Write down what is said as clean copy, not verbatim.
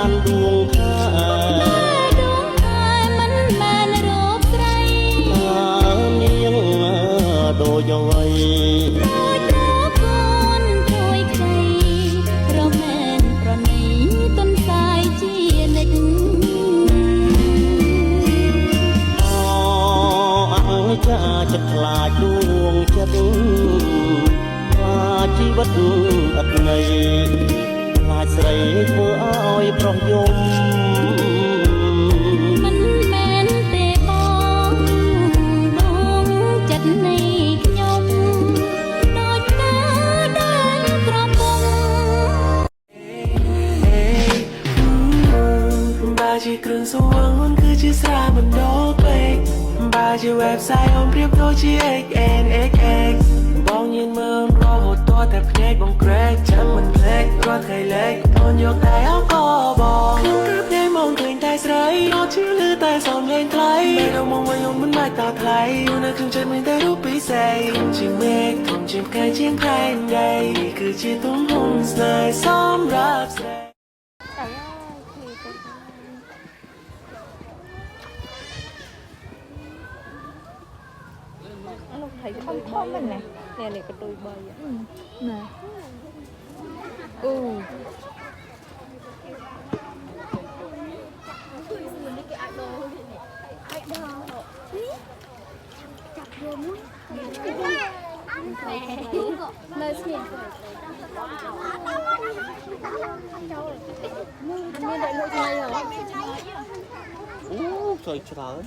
បានដួងថាដួងថាមិនមែនរូបស្រីនាងដូចអ្វីដូចរូបកូនជួយក្ដីរមែងប្រណីទុនសាយជានិច្ចចាចិត្តខ្លាចដួងចិត្តខ្លាចជីវិតអត់ន័យខ្លាចស្រីធ្វើឲ្យប្រុសយំមិនមែនទេបងដួងចិត្តនៃខ្ញុំដូចកាដែលក្រពុំបាជាគ្រឿងសង្វឹងមិនគឺជាស្រាមិនដល់ពេកបាជា website អូនប្រៀបដូចជា XNXX បងញៀនមើលរហូតតតែភ្នែកបងក្រែកចាំមិនភ្លេចរាល់ថ្ងៃលេខអូនយកតែអកបងខ្ញុំគឺភ្នែកមកឃើញតែស្រីអត់ជឿលើតែសំឡេងថ្លៃពេលដល់មកវិញអូនមិនបាច់តថ្លៃអូននៅក្នុងចិត្តមានតែរូបពិសេសធំជាងមេឃធំជាងផ្កាយជាងផែនដីគឺជាទំហំស្នេហ៍សម្រាប់ស្រីlúc thấy không thơm mình này nè này cái đôi bơi nè trời trời